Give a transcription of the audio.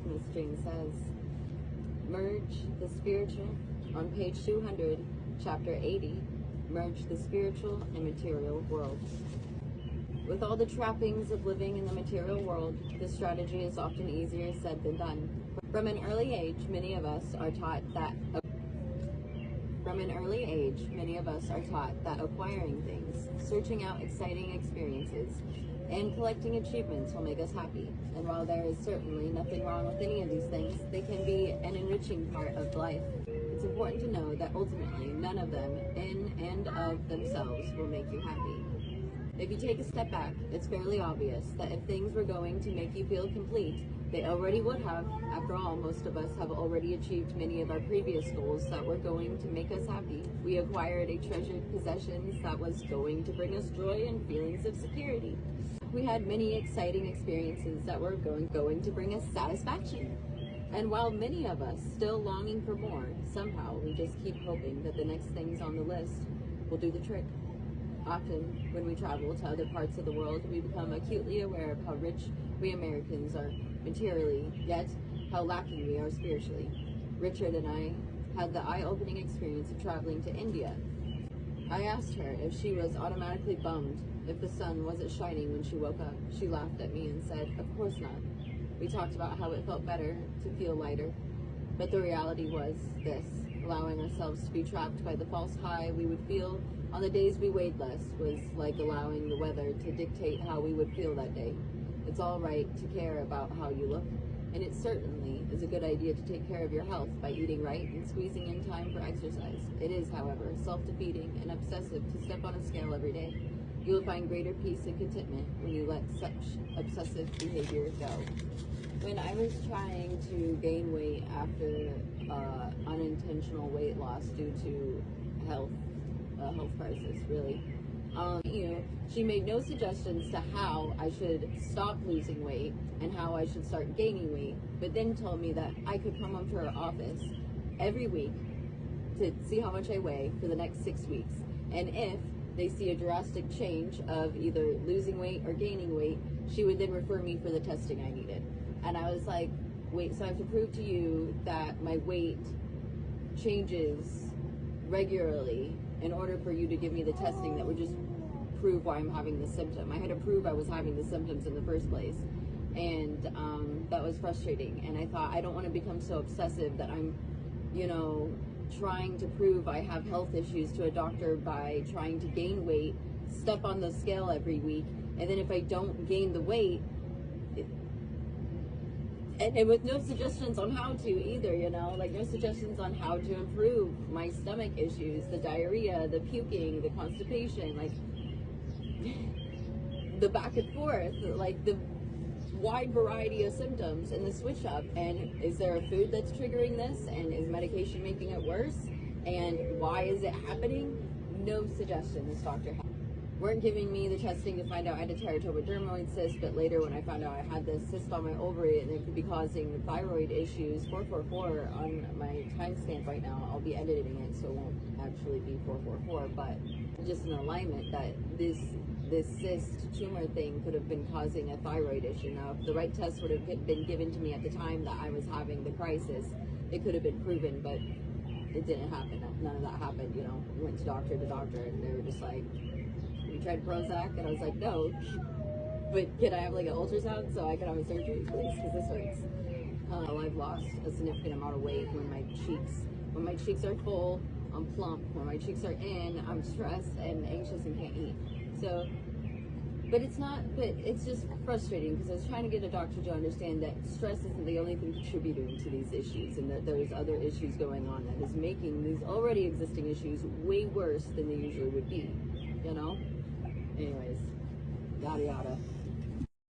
Miss Jane says, merge the spiritual, on page 200, chapter 80, merge the spiritual and material world. With all the trappings of living in the material world, this strategy is often easier said than done. From an early age, many of us are taught that acquiring things, searching out exciting experiences, and collecting achievements will make us happy. And while there is certainly nothing wrong with any of these things, they can be an enriching part of life. It's important to know that ultimately none of them, in and of themselves, will make you happy. If you take a step back, it's fairly obvious that if things were going to make you feel complete, they already would have. After all, most of us have already achieved many of our previous goals that were going to make us happy. We acquired a treasured possession that was going to bring us joy and feelings of security. We had many exciting experiences that were going to bring us satisfaction. And while many of us still longing for more, somehow we just keep hoping that the next things on the list will do the trick. Often, when we travel to other parts of the world, we become acutely aware of how rich we Americans are materially, yet how lacking we are spiritually. Richard and I had the eye-opening experience of traveling to India. I asked her if she was automatically bummed if the sun wasn't shining when she woke up. She laughed at me and said, "Of course not." We talked about how it felt better to feel lighter. But the reality was this: allowing ourselves to be trapped by the false high we would feel on the days we weighed less was like allowing the weather to dictate how we would feel that day. It's all right to care about how you look, and it certainly is a good idea to take care of your health by eating right and squeezing in time for exercise. It is, however, self-defeating and obsessive to step on a scale every day. You will find greater peace and contentment when you let such obsessive behavior go. When I was trying to gain weight after unintentional weight loss due to health crisis, really, she made no suggestions to how I should stop losing weight and how I should start gaining weight, but then told me that I could come up to her office every week to see how much I weigh for the next 6 weeks. And if they see a drastic change of either losing weight or gaining weight, she would then refer me for the testing I needed. And I was like, wait, so I have to prove to you that my weight changes regularly in order for you to give me the testing that would just prove why I'm having the symptom. I had to prove I was having the symptoms in the first place. And that was frustrating. And I thought, I don't want to become so obsessive that I'm, trying to prove I have health issues to a doctor by trying to gain weight, step on the scale every week, and then if I don't gain the weight, and with no suggestions on how to either, like no suggestions on how to improve my stomach issues, the diarrhea, the puking, the constipation, like the back and forth, like the wide variety of symptoms and the switch up. And is there a food that's triggering this? And is medication making it worse? And why is it happening? No suggestion this doctor had. Weren't giving me the testing to find out I had a teratodermoid cyst, but later when I found out I had this cyst on my ovary and it could be causing thyroid issues, 444 on my timestamp right now, I'll be editing it so it won't actually be 444, but just an alignment that this cyst tumor thing could have been causing a thyroid issue. Now, if the right test would have been given to me at the time that I was having the crisis, it could have been proven, but it didn't happen. None of that happened, Went to doctor, and they were just like, we tried Prozac, and I was like, no, but can I have like an ultrasound so I can have a surgery, please, because this hurts. I've lost a significant amount of weight when my cheeks are full, I'm plump. When my cheeks are in, I'm stressed and anxious and can't eat. So, but it's just frustrating because I was trying to get a doctor to understand that stress isn't the only thing contributing to these issues, and that there's other issues going on that is making these already existing issues way worse than they usually would be, Anyways, yada yada.